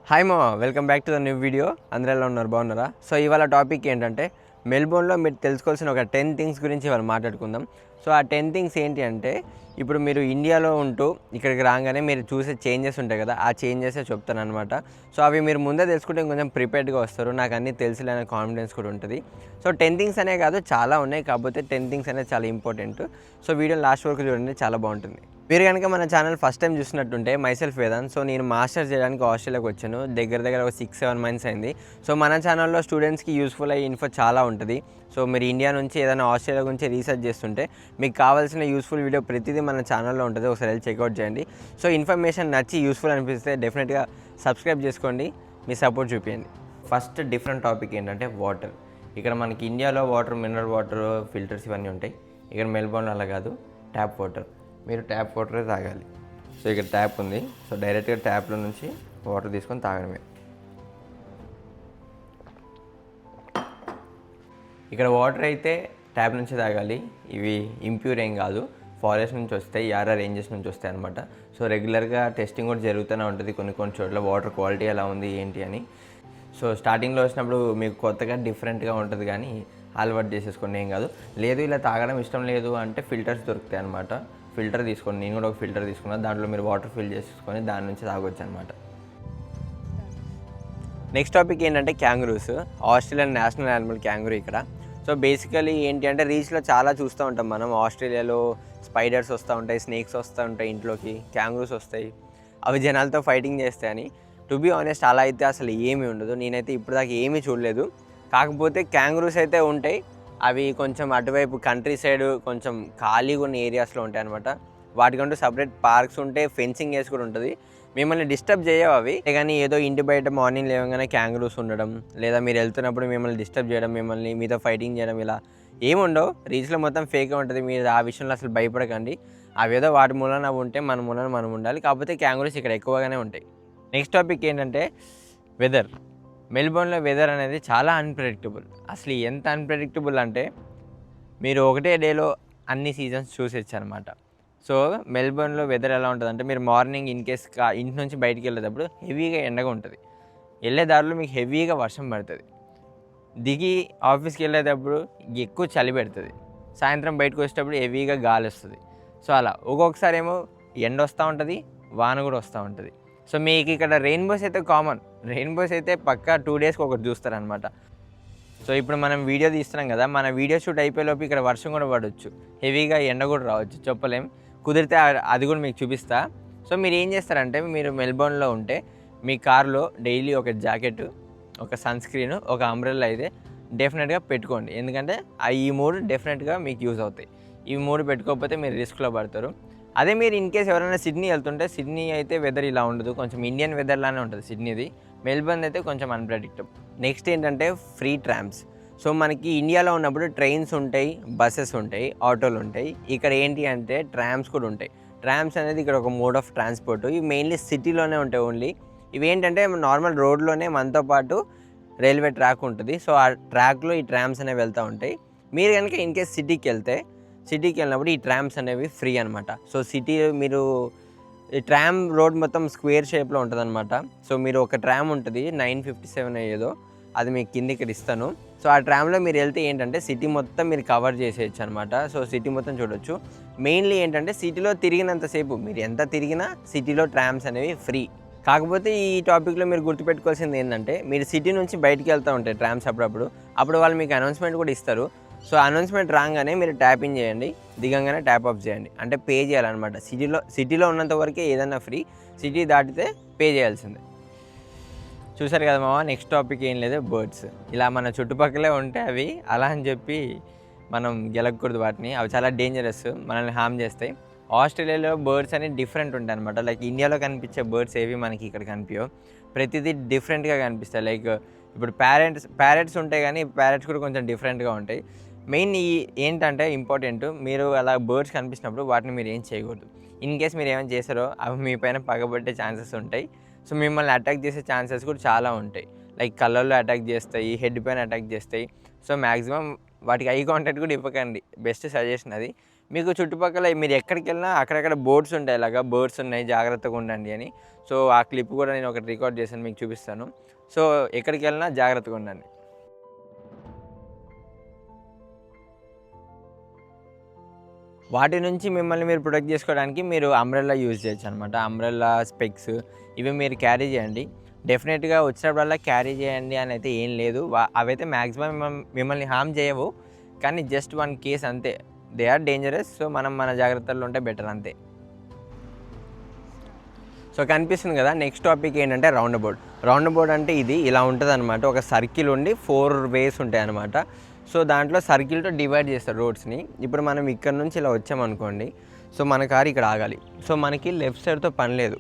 Hi మామ, welcome back to the new video. అందరూ ఎలా ఉన్నారు, బాగున్నారా? సో ఇవాళ టాపిక్ ఏంటంటే మెల్బోర్న్లో మీరు తెలుసుకోవాల్సిన ఒక 10 థింగ్స్ గురించి ఇవాళ మాట్లాడుకుందాం. సో ఆ 10 థింగ్స్ ఏంటి అంటే, ఇప్పుడు మీరు ఇండియాలో ఉంటూ ఇక్కడికి రాగానే మీరు చూసే చేంజెస్ ఉంటాయి కదా, ఆ చేంజెసే చెప్తాను అనమాట. సో అవి మీరు ముందే తెలుసుకుంటే కొంచెం ప్రిపేర్డ్గా వస్తారు, నాకు అన్నీ తెలుసులే అనే కాన్ఫిడెన్స్ కూడా ఉంటుంది. సో 10 థింగ్స్ అనే కాదు, చాలా ఉన్నాయి, కాకపోతే 10 థింగ్స్ అనేది చాలా ఇంపార్టెంట్. సో వీడియో లాస్ట్ వరకు చూడండి, చాలా బాగుంటుంది. మీరు కనుక మన ఛానల్ ఫస్ట్ టైం చూసినట్టుంటే, మైసెల్ఫ్ వేదాంత్. సో నేను మాస్టర్స్ చేయడానికి ఆస్ట్రేలియాకి వచ్చాను, దగ్గర ఒక 6-7 మంత్స్ అయింది. సో మన ఛానల్లో స్టూడెంట్స్కి యూస్ఫుల్ అయ్యే ఇన్ఫో చాలా ఉంటుంది. సో మీరు ఇండియా నుంచి ఏదైనా ఆస్ట్రేలియా గురించి రీసెర్చ్ చేస్తుంటే మీకు కావాల్సిన యూస్ఫుల్ వీడియో ప్రతిదీ మన ఛానల్లో ఉంటుంది, ఒకసారి వెళ్ళి చెక్అవుట్ చేయండి. సో ఇన్ఫర్మేషన్ నచ్చి యూస్ఫుల్ అనిపిస్తే డెఫినెట్గా సబ్స్క్రైబ్ చేసుకోండి, మీ సపోర్ట్ చూపించండి. ఫస్ట్ డిఫరెంట్ టాపిక్ ఏంటంటే వాటర్. ఇక్కడ మనకి ఇండియాలో వాటర్, మినరల్ వాటర్, ఫిల్టర్స్ ఇవన్నీ ఉంటాయి. ఇక్కడ మెల్బోర్న్లో అలా కాదు, ట్యాప్ వాటర్. మీరు ట్యాప్ వాటరే తాగాలి. సో ఇక్కడ ట్యాప్ ఉంది, సో డైరెక్ట్గా ట్యాప్లో నుంచి వాటర్ తీసుకొని తాగడమే. ఇక్కడ వాటర్ అయితే ట్యాప్ నుంచి తాగాలి. ఇవి ఇంప్యూర్ ఏం కాదు, ఫారెస్ట్ నుంచి వస్తాయి, యారా రేంజెస్ నుంచి వస్తాయి అనమాట. సో రెగ్యులర్గా టెస్టింగ్ కూడా జరుగుతూనే ఉంటుంది కొన్ని చోట్ల, వాటర్ క్వాలిటీ ఎలా ఉంది ఏంటి అని. సో స్టార్టింగ్లో వచ్చినప్పుడు మీకు కొత్తగా డిఫరెంట్గా ఉంటుంది, కానీ అలవాటు చేసేసుకోండి, ఏం కాదు. లేదు ఇలా తాగడం ఇష్టం లేదు అంటే ఫిల్టర్స్ దొరుకుతాయి అనమాట. ఫిల్టర్ తీసుకోండి, నేను కూడా ఒక ఫిల్టర్ తీసుకున్నాను, దాంట్లో మీరు వాటర్ ఫిల్ చేసుకొని దాని నుంచి తాగొచ్చు అనమాట. నెక్స్ట్ టాపిక్ ఏంటంటే క్యాంగరూస్. ఆస్ట్రేలియన్ నేషనల్ యానిమల్ క్యాంగరూ ఇక్కడ. సో బేసికలీ ఏంటి అంటే, రీచ్లో చాలా చూస్తూ ఉంటాం మనం, ఆస్ట్రేలియాలో స్పైడర్స్ వస్తూ ఉంటాయి, స్నేక్స్ వస్తూ ఉంటాయి ఇంట్లోకి, క్యాంగరూస్ వస్తాయి, అవి జనాలతో ఫైటింగ్ చేస్తాయని. టు బీ ఆనెస్ట్ అలా అయితే అసలు ఏమీ ఉండదు, నేనైతే ఇప్పటిదాకా ఏమీ చూడలేదు. కాకపోతే క్యాంగరూస్ అయితే ఉంటాయి, అవి కొంచెం అటువైపు కంట్రీ సైడ్ కొంచెం ఖాళీగా ఉన్న ఏరియాస్లో ఉంటాయి అనమాట. వాటికంటూ సపరేట్ పార్క్స్ ఉంటాయి, ఫెన్సింగ్ వేసి కూడా ఉంటుంది. మిమ్మల్ని డిస్టర్బ్ చేయవు అవి, కానీ ఏదో ఇంటి బయట మార్నింగ్ లేవగానే క్యాంగరూస్ ఉండడం, లేదా మీరు వెళ్తున్నప్పుడు మిమ్మల్ని డిస్టర్బ్ చేయడం, మిమ్మల్ని మీతో ఫైటింగ్ చేయడం, ఇలా ఏముండవు. రీచ్లో మొత్తం ఫేక్గా ఉంటుంది, మీరు ఆ విషయంలో అసలు భయపడకండి. అవేదో వాటి మూలన ఉంటే మన మూలన మనం ఉండాలి. కాకపోతే క్యాంగరూస్ ఇక్కడ ఎక్కువగానే ఉంటాయి. నెక్స్ట్ టాపిక్ ఏంటంటే వెదర్. మెల్బోర్న్లో వెదర్ అనేది చాలా అన్ప్రెడిక్టబుల్. అసలు ఎంత అన్ప్రెడిక్టబుల్ అంటే, మీరు ఒకటే డేలో అన్ని సీజన్స్ చూసేచ్చు అనమాట. సో మెల్బోర్న్లో వెదర్ ఎలా ఉంటుందంటే, మీరు మార్నింగ్ ఇన్ కేస్ ఇంటి నుంచి బయటికి వెళ్ళేటప్పుడు హెవీగా ఎండగా ఉంటుంది, వెళ్ళే దారిలో మీకు హెవీగా వర్షం పడుతుంది, దిగి ఆఫీస్కి వెళ్ళేటప్పుడు ఎక్కువ చలి పెడుతుంది, సాయంత్రం బయటకు వచ్చేటప్పుడు హెవీగా గాలి వస్తుంది. సో అలా ఒక్కొక్కసారి ఏమో ఎండ వస్తూ ఉంటుంది, వాన కూడా వస్తూ ఉంటుంది. సో మీకు ఇక్కడ రెయిన్బోస్ అయితే కామన్, రెయిన్బోస్ అయితే పక్కా 2 డేస్కి ఒకటి చూస్తారనమాట. సో ఇప్పుడు మనం వీడియో తీస్తున్నాం కదా, మన వీడియో షూట్ అయిపోయేలోపు ఇక్కడ వర్షం కూడా పడవచ్చు, హెవీగా ఎండ కూడా రావచ్చు, చెప్పలేం. కుదిరితే అది కూడా మీకు చూపిస్తా. సో మీరు ఏం చేస్తారంటే, మీరు మెల్బోర్న్లో ఉంటే మీ కార్లో డైలీ ఒక జాకెట్, ఒక సన్ స్క్రీన్, ఒక అంబ్రెల్లా అయితే డెఫినెట్గా పెట్టుకోండి. ఎందుకంటే ఈ 3 డెఫినెట్గా మీకు యూజ్ అవుతాయి. ఈ 3 పెట్టుకోకపోతే మీరు రిస్క్లో పడతారు. అదే మీరు ఇన్ కేస్ ఎవరైనా సిడ్నీ వెళ్తుంటే, సిడ్నీ అయితే వెదర్ ఇలా ఉండదు, కొంచెం ఇండియన్ వెదర్ లానే ఉంటుంది సిడ్నీది. మెల్బోర్న్ అయితే కొంచెం అన్ప్రెడిక్టబుల్. నెక్స్ట్ ఏంటంటే ఫ్రీ ట్రామ్స్. సో మనకి ఇండియాలో ఉన్నప్పుడు ట్రైన్స్ ఉంటాయి, బస్సెస్ ఉంటాయి, ఆటోలు ఉంటాయి. ఇక్కడ ఏంటి అంటే ట్రామ్స్ కూడా ఉంటాయి. ట్రామ్స్ అనేది ఇక్కడ ఒక మోడ్ ఆఫ్ ట్రాన్స్పోర్ట్. ఇవి మెయిన్లీ సిటీలోనే ఉంటాయి ఓన్లీ. ఇవి ఏంటంటే నార్మల్ రోడ్లోనే మనతో పాటు రైల్వే ట్రాక్ ఉంటుంది. సో ఆ ట్రాక్లో ఈ ట్రామ్స్ అనేవి వెళ్తూ ఉంటాయి. మీరు కనుక ఇన్ కేస్ సిటీకి వెళ్ళినప్పుడు ఈ ట్రామ్స్ అనేవి ఫ్రీ అనమాట. సో సిటీ మీరు ఈ ట్రామ్ రోడ్ మొత్తం స్క్వేర్ షేప్లో ఉంటుంది అనమాట. సో మీరు ఒక ట్రామ్ ఉంటుంది 957 ఏదో, అది మీకు కింద ఇక్కడ ఇస్తాను. సో ఆ ట్రామ్లో మీరు వెళ్తే ఏంటంటే సిటీ మొత్తం మీరు కవర్ చేసేయచ్చు అనమాట. సో సిటీ మొత్తం చూడొచ్చు. మెయిన్లీ ఏంటంటే సిటీలో తిరిగినంతసేపు మీరు ఎంత తిరిగినా సిటీలో ట్రామ్స్ అనేవి ఫ్రీ. కాకపోతే ఈ టాపిక్లో మీరు గుర్తుపెట్టుకోవాల్సింది ఏంటంటే, మీరు సిటీ నుంచి బయటికి వెళ్తూ ఉంటాయి ట్రామ్స్ అప్పుడు వాళ్ళు మీకు అనౌన్స్మెంట్ కూడా ఇస్తారు. సో అనౌన్స్మెంట్ రాగానే మీరు ట్యాప్ ఇన్ చేయండి, దిగంగానే ట్యాప్ ఆఫ్ చేయండి, అంటే పే చేయాలన్నమాట. సిటీలో ఉన్నంత వరకే ఏదైనా ఫ్రీ, సిటీ దాటితే పే చేయాల్సిందే. చూసారు కదా మామ. నెక్స్ట్ టాపిక్ ఏం లేదు, బర్డ్స్. ఇలా మన చుట్టుపక్కలే ఉంటే అవి అలా అని చెప్పి మనం గెలకూడదు వాటిని, అవి చాలా డేంజరస్, మనల్ని హామ్ చేస్తాయి. ఆస్ట్రేలియాలో బర్డ్స్ అనేవి డిఫరెంట్ ఉంటాయి అనమాట. లైక్ ఇండియాలో కనిపించే బర్డ్స్ ఏవి మనకి ఇక్కడ కనిపించవు, ప్రతిదీ డిఫరెంట్గా కనిపిస్తాయి. లైక్ ఇప్పుడు ప్యారెట్స్ ఉంటాయి, కానీ ప్యారెట్స్ కూడా కొంచెం డిఫరెంట్గా ఉంటాయి. మెయిన్ ఏంటంటే ఇంపార్టెంట్, మీరు అలా బర్డ్స్ కనిపించినప్పుడు వాటిని మీరు ఏం చేయకూడదు. ఇన్ కేస్ మీరు ఏమైనా చేస్తారో అవి మీ పైన పగబట్టే ఛాన్సెస్ ఉంటాయి. సో మిమ్మల్ని అటాక్ చేసే ఛాన్సెస్ కూడా చాలా ఉంటాయి. లైక్ కళ్ళల్లో అటాక్ చేస్తాయి, హెడ్ పైన అటాక్ చేస్తాయి. సో మ్యాక్సిమం వాటికి ఐ కాంటాక్ట్ కూడా ఇవ్వకండి, బెస్ట్ సజెషన్ అది. మీకు చుట్టుపక్కల మీరు ఎక్కడికి వెళ్ళినా అక్కడక్కడ బోర్డ్స్ ఉంటాయి, ఇలాగా బర్డ్స్ ఉన్నాయి జాగ్రత్తగా ఉండండి అని. సో ఆ క్లిప్ కూడా నేను ఒకటి రికార్డ్ చేశాను, మీకు చూపిస్తాను. సో ఎక్కడికి వెళ్ళినా జాగ్రత్తగా ఉండండి. వాటి నుంచి మిమ్మల్ని మీరు ప్రొటెక్ట్ చేసుకోవడానికి మీరు అంబ్రెల్లా యూజ్ చేయొచ్చు అనమాట. అంబ్రెల్లా, స్పెక్స్ ఇవి మీరు క్యారీ చేయండి. డెఫినెట్గా వచ్చినప్పుడల్లా క్యారీ చేయండి అని అయితే ఏం లేదు. అవైతే మ్యాక్సిమం మిమ్మల్ని హామ్ చేయవు, కానీ జస్ట్ వన్ కేస్ అంతే. They are dangerous. సో మనం మన జాగ్రత్తల్లో ఉంటే బెటర్ అంతే. సో కనిపిస్తుంది కదా. నెక్స్ట్ టాపిక్ ఏంటంటే రౌండ్ అబౌట్. రౌండ్ అబౌట్ అంటే ఇది ఇలా ఉంటుంది అనమాట. ఒక సర్కిల్ ఉండి 4 వేస్ ఉంటాయి అనమాట. సో దాంట్లో సర్కిల్తో డివైడ్ చేస్తారు రోడ్స్ని. ఇప్పుడు మనం ఇక్కడ నుంచి ఇలా వచ్చామనుకోండి, సో మన కారు ఇక్కడ ఆగాలి. సో మనకి లెఫ్ట్ సైడ్తో పని లేదు,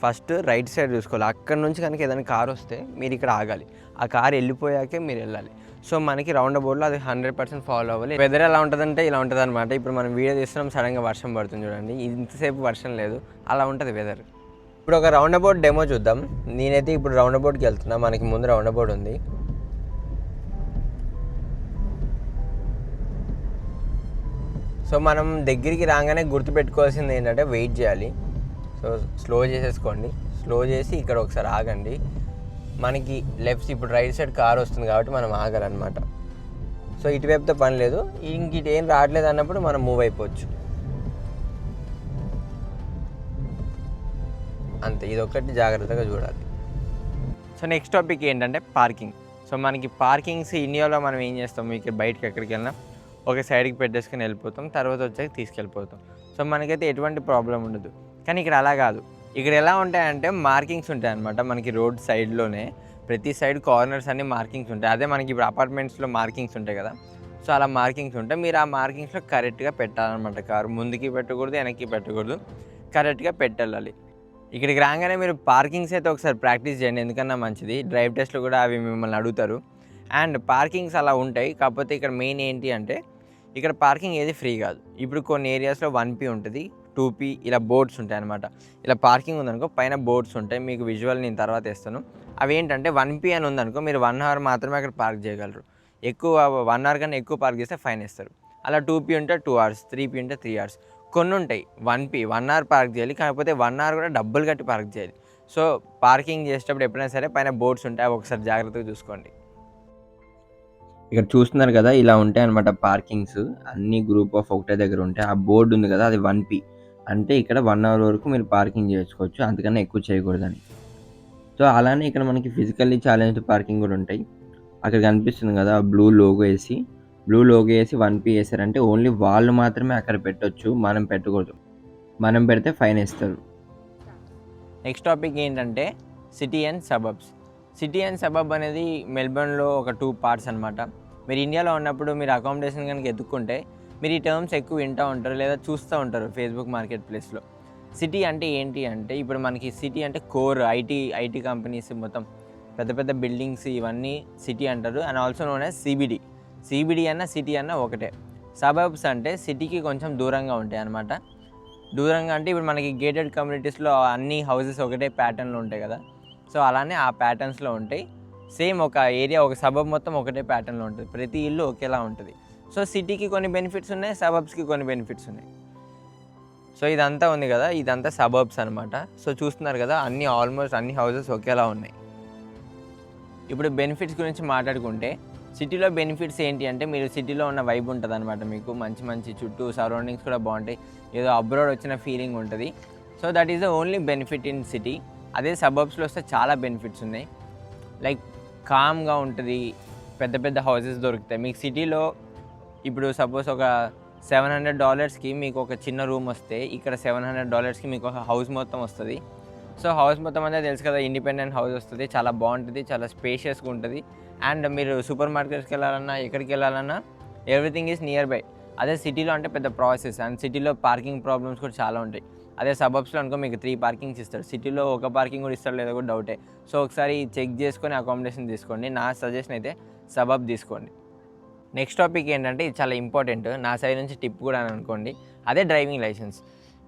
ఫస్ట్ రైట్ సైడ్ చూసుకోవాలి. అక్కడ నుంచి కనుక ఏదైనా కారు వస్తే మీరు ఇక్కడ ఆగాలి, ఆ కారు వెళ్ళిపోయాకే మీరు వెళ్ళాలి. సో మనకి రౌండ్ అబౌట్లో అది 100% ఫాలో అవ్వాలి. వెదర్ ఎలా ఉంటుందంటే ఇలా ఉంటుంది అనమాట. ఇప్పుడు మనం వీడియో తీస్తున్నాం, సడన్గా వర్షం పడుతుంది చూడండి, ఇంతసేపు వర్షం లేదు, అలా ఉంటుంది వెదర్. ఇప్పుడు ఒక రౌండ్ అబౌట్ డెమో చూద్దాం. నేనైతే ఇప్పుడు రౌండ్ అబౌట్కి వెళ్తున్నా. మనకి ముందు రౌండ్ అబౌట్ ఉంది. సో మనం దగ్గరికి రాగానే గుర్తుపెట్టుకోవాల్సింది ఏంటంటే వెయిట్ చేయాలి. సో స్లో చేసేసుకోండి. స్లో చేసి ఇక్కడ ఒకసారి ఆగండి. మనకి లెఫ్ట్ ఇప్పుడు రైట్ సైడ్ కార్ వస్తుంది కాబట్టి మనం ఆగాలన్నమాట. సో ఇటువైపుతో పని లేదు, ఇటు ఏం రావట్లేదు అన్నప్పుడు మనం మూవ్ అయిపోవచ్చు అంతే. ఇది ఒకటి జాగ్రత్తగా చూడాలి. సో నెక్స్ట్ టాపిక్ ఏంటంటే పార్కింగ్. సో మనకి పార్కింగ్స్ ఇండియాలో మనం ఏం చేస్తాం, ఇక్కడ బయటకి ఎక్కడికి వెళ్ళినా ఒక సైడ్కి పెట్టేసుకుని వెళ్ళిపోతాం, తర్వాత వచ్చాక తీసుకెళ్ళిపోతాం. సో మనకైతే ఎటువంటి ప్రాబ్లం ఉండదు. కానీ ఇక్కడ అలా కాదు. ఇక్కడ ఎలా ఉంటాయంటే మార్కింగ్స్ ఉంటాయి అన్నమాట. మనకి రోడ్ సైడ్లోనే ప్రతి సైడ్ కార్నర్స్ అన్ని మార్కింగ్స్ ఉంటాయి. అదే మనకి ఇప్పుడు అపార్ట్మెంట్స్లో మార్కింగ్స్ ఉంటాయి కదా, సో అలా మార్కింగ్స్ ఉంటాయి. మీరు ఆ మార్కింగ్స్లో కరెక్ట్గా పెట్టాలన్నమాట. కారు ముందుకి పెట్టకూడదు, వెనక్కి పెట్టకూడదు, కరెక్ట్గా పెట్టాలి. ఇక్కడికి రాగానే మీరు పార్కింగ్స్ అయితే ఒకసారి ప్రాక్టీస్ చేయండి, ఎందుకన్నా మంచిది. డ్రైవ్ టెస్ట్లో కూడా అవి మిమ్మల్ని అడుగుతారు. అండ్ పార్కింగ్స్ అలా ఉంటాయి. కాకపోతే ఇక్కడ మెయిన్ ఏంటి అంటే ఇక్కడ పార్కింగ్ ఏది ఫ్రీ కాదు. ఇప్పుడు కొన్ని ఏరియాస్లో 1p ఉంటుంది, 2p ఇలా బోర్డ్స్ ఉంటాయి అనమాట. ఇలా పార్కింగ్ ఉందనుకో పైన బోర్డ్స్ ఉంటాయి, మీకు విజువల్ నేను తర్వాత వేస్తాను. అవి ఏంటంటే 1p అని ఉందనుకో మీరు 1 అవర్ మాత్రమే అక్కడ పార్క్ చేయగలరు. ఎక్కువ 1 అవర్ కన్నా ఎక్కువ పార్క్ చేస్తే ఫైన్ ఇస్తారు. అలా 2p ఉంటే 2 అవర్స్, 3p ఉంటే 3 అవర్స్. కొన్ని ఉంటాయి 1p 1 అవర్ పార్క్ చేయాలి, కాకపోతే 1 అవర్ కూడా డబ్బులు కట్టి పార్క్ చేయాలి. సో పార్కింగ్ చేసేటప్పుడు ఎప్పుడైనా సరే పైన బోర్డ్స్ ఉంటాయి, అవి ఒకసారి జాగ్రత్తగా చూసుకోండి. ఇక్కడ చూస్తున్నారు కదా, ఇలా ఉంటాయి అనమాట పార్కింగ్స్. అన్ని గ్రూప్ ఆఫ్ ఒకటే దగ్గర ఉంటాయి. ఆ బోర్డు ఉంది కదా, అది 1p అంటే ఇక్కడ 1 అవర్ వరకు మీరు పార్కింగ్ చేసుకోవచ్చు, అంతకన్నా ఎక్కువ చేయకూడదని. సో అలానే ఇక్కడ మనకి ఫిజికల్లీ ఛాలెంజ్డ్ పార్కింగ్ కూడా ఉంటాయి. అక్కడ కనిపిస్తుంది కదా బ్లూ లోగో వేసి 1p వేసారంటే ఓన్లీ వాళ్ళు మాత్రమే అక్కడ పెట్టొచ్చు, మనం పెట్టకూడదు. మనం పెడితే ఫైన్ వేస్తారు. నెక్స్ట్ టాపిక్ ఏంటంటే city and suburbs. City and suburb అనేది మెల్బర్న్లో ఒక 2 పార్ట్స్ అనమాట. మీరు ఇండియాలో ఉన్నప్పుడు మీరు అకామిడేషన్ కనుక ఎత్తుక్కుంటే మీరు ఈ టర్మ్స్ ఎక్కువ వింటూ ఉంటారు లేదా చూస్తూ ఉంటారు ఫేస్బుక్ మార్కెట్ ప్లేస్లో. సిటీ అంటే ఏంటి అంటే ఇప్పుడు మనకి సిటీ అంటే కోర్ ఐటీ కంపెనీస్ మొత్తం పెద్ద పెద్ద బిల్డింగ్స్ ఇవన్నీ సిటీ అంటారు. And also known as CBD అన్న సిటీ అన్న ఒకటే. సబబ్స్ అంటే సిటీకి కొంచెం దూరంగా ఉంటాయి అన్నమాట. దూరంగా అంటే ఇప్పుడు మనకి గేటెడ్ కమ్యూనిటీస్లో అన్ని హౌసెస్ ఒకటే ప్యాటర్న్లో ఉంటాయి కదా, సో అలానే ఆ ప్యాటర్న్స్లో ఉంటాయి. సేమ్ ఒక ఏరియా ఒక సబబ్ మొత్తం ఒకటే ప్యాటర్న్లో ఉంటుంది, ప్రతి ఇల్లు ఒకేలా ఉంటుంది. సో సిటీకి కొన్ని బెనిఫిట్స్ ఉన్నాయి, సబబ్స్కి కొన్ని బెనిఫిట్స్ ఉన్నాయి. సో ఇదంతా ఉంది కదా, ఇదంతా సబబ్స్ అనమాట. సో చూస్తున్నారు కదా, ఆల్మోస్ట్ అన్ని హౌసెస్ ఒకేలా ఉన్నాయి. ఇప్పుడు బెనిఫిట్స్ గురించి మాట్లాడుకుంటే సిటీలో బెనిఫిట్స్ ఏంటి అంటే మీరు సిటీలో ఉన్న వైబ్ ఉంటుంది అనమాట. మీకు మంచి మంచి చుట్టూ సరౌండింగ్స్ కూడా బాగుంటాయి, ఏదో అబ్రాడ్ వచ్చిన ఫీలింగ్ ఉంటుంది. So that is the only benefit in city. అదే సబబ్స్లో వస్తే చాలా బెనిఫిట్స్ ఉన్నాయి. లైక్ కామ్గా ఉంటుంది, పెద్ద పెద్ద హౌసెస్ దొరుకుతాయి మీకు సిటీలో. ఇప్పుడు సపోజ్ ఒక $700కి మీకు ఒక చిన్న రూమ్ వస్తే ఇక్కడ $700కి మీకు ఒక హౌస్ మొత్తం వస్తుంది. సో హౌస్ మొత్తం అంటే తెలుసు కదా, ఇండిపెండెంట్ హౌస్ వస్తుంది, చాలా బాగుంటుంది, చాలా స్పేషియస్గా ఉంటుంది. అండ్ మీరు సూపర్ మార్కెట్స్కి వెళ్ళాలన్నా ఎక్కడికి వెళ్ళాలన్నా ఎవ్రీథింగ్ ఈజ్ నియర్ బై. అదే సిటీలో అంటే పెద్ద ప్రాసెస్, అండ్ సిటీలో పార్కింగ్ ప్రాబ్లమ్స్ కూడా చాలా ఉంటాయి. అదే సబబ్స్లో అనుకో మీకు 3 పార్కింగ్స్ ఇస్తాడు, సిటీలో ఒక పార్కింగ్ కూడా ఇస్తాడు లేదో కూడా డౌటే. సో ఒకసారి చెక్ చేసుకొని అకామిడేషన్ తీసుకోండి. నా సజెషన్ అయితే సబబ్ తీసుకోండి. నెక్స్ట్ టాపిక్ ఏంటంటే ఇది చాలా ఇంపార్టెంట్, నా సైడ్ నుంచి టిప్ కూడా అని అనుకోండి. అదే డ్రైవింగ్ లైసెన్స్.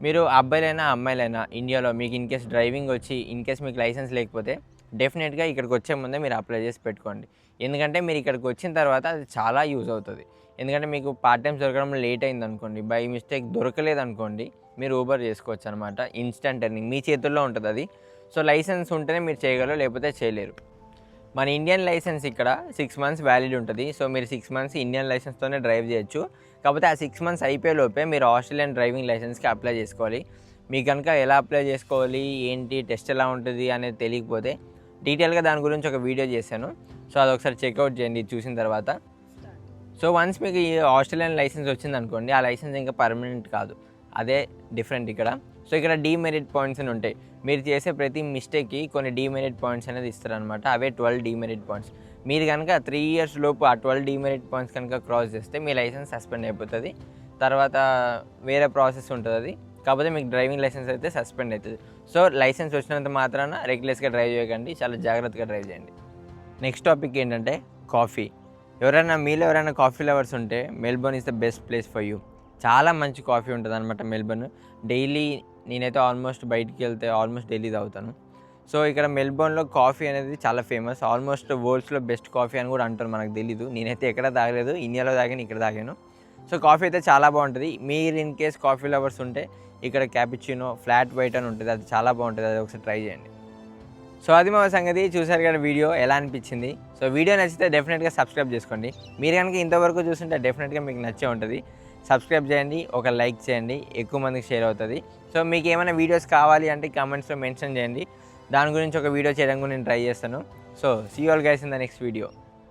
మీరు అబ్బాయిలైనా అమ్మాయిలైనా ఇండియాలో మీకు ఇన్కేస్ డ్రైవింగ్ వచ్చి ఇన్కేస్ మీకు లైసెన్స్ లేకపోతే డెఫినెట్గా ఇక్కడికి వచ్చే ముందే మీరు అప్లై చేసి పెట్టుకోండి. ఎందుకంటే మీరు ఇక్కడికి వచ్చిన తర్వాత అది చాలా యూజ్ అవుతుంది. ఎందుకంటే మీకు పార్ట్ టైమ్స్ దొరకడం లేట్ అయిందనుకోండి, బై మిస్టేక్ దొరకలేదనుకోండి, మీరు ఊబర్ చేసుకోవచ్చు అనమాట. ఇన్స్టంట్ ఎర్నింగ్ మీ చేతుల్లో ఉంటుంది అది. సో లైసెన్స్ ఉంటేనే మీరు చేయగలరు, లేకపోతే చేయలేరు. మన ఇండియన్ లైసెన్స్ ఇక్కడ 6 మంత్స్ వ్యాలిడ్ ఉంటుంది. సో మీరు 6 మంత్స్ ఇండియన్ లైసెన్స్తోనే డ్రైవ్ చేయొచ్చు. కాకపోతే ఆ 6 మంత్స్ అయిపోయేలోపే మీరు ఆస్ట్రేలియన్ డ్రైవింగ్ లైసెన్స్కి అప్లై చేసుకోవాలి. మీకు కనుక ఎలా అప్లై చేసుకోవాలి, ఏంటి, టెస్ట్ ఎలా ఉంటుంది అనేది తెలియకపోతే డీటెయిల్గా దాని గురించి ఒక వీడియో చేశాను. సో అదొకసారి చెక్అవుట్ చేయండి చూసిన తర్వాత. సో వన్స్ మీకు ఈ ఆస్ట్రేలియన్ లైసెన్స్ వచ్చిందనుకోండి, ఆ లైసెన్స్ ఇంకా పర్మనెంట్ కాదు, అదే డిఫరెంట్ ఇక్కడ. సో ఇక్కడ డీమెరిట్ పాయింట్స్ అని ఉంటాయి. మీరు చేసే ప్రతి మిస్టేక్కి కొన్ని డీమెరిట్ పాయింట్స్ అనేది ఇస్తారనమాట. అవే 12 డీమెరిట్ పాయింట్స్. మీరు కనుక 3 ఇయర్స్ లోపు ఆ 12 డీమెరిట్ పాయింట్స్ కనుక క్రాస్ చేస్తే మీ లైసెన్స్ సస్పెండ్ అయిపోతుంది. తర్వాత వేరే ప్రాసెస్ ఉంటుంది అది. కాకపోతే మీకు డ్రైవింగ్ లైసెన్స్ అయితే సస్పెండ్ అవుతుంది. సో లైసెన్స్ వచ్చినంత మాత్రాన రెగ్యులర్స్గా డ్రైవ్ చేయకండి, చాలా జాగ్రత్తగా డ్రైవ్ చేయండి. నెక్స్ట్ టాపిక్ ఏంటంటే కాఫీ. మీలో ఎవరైనా కాఫీ లవర్స్ ఉంటే Melbourne is the best place for you. చాలా మంచి కాఫీ ఉంటుంది అనమాట మెల్బోర్న్. డైలీ నేనైతే ఆల్మోస్ట్ బయటికి వెళ్తే ఆల్మోస్ట్ డైలీ తాగుతాను. సో ఇక్కడ మెల్బోర్న్లో కాఫీ అనేది చాలా ఫేమస్. ఆల్మోస్ట్ వరల్డ్స్లో బెస్ట్ కాఫీ అని కూడా అంటారు, మనకు తెలీదు. నేనైతే ఎక్కడ తాగలేదు, ఇండియాలో తాగాను, ఇక్కడ తాగాను. సో కాఫీ అయితే చాలా బాగుంటుంది. మీరు ఇన్ కేస్ కాఫీ లవర్స్ ఉంటే ఇక్కడ క్యాపుచినో, ఫ్లాట్ వైట్ అని ఉంటుంది, అది చాలా బాగుంటుంది. అది ఒకసారి ట్రై చేయండి. సో అది మా సంగతి. చూసారు కదా వీడియో, ఎలా అనిపించింది? సో వీడియో నచ్చితే డెఫినెట్గా సబ్స్క్రైబ్ చేసుకోండి. మీరు కనుక ఇంతవరకు చూస్తుంటే డెఫినెట్గా మీకు నచ్చే ఉంటుంది. సబ్స్క్రైబ్ చేయండి, ఒక లైక్ చేయండి, ఎక్కువ మందికి షేర్ అవుతుంది. సో మీకు ఏమైనా వీడియోస్ కావాలి అంటే కామెంట్స్లో మెన్షన్ చేయండి. దాని గురించి ఒక వీడియో చేయడానికి నేను ట్రై చేస్తాను. So see you all guys in the next video.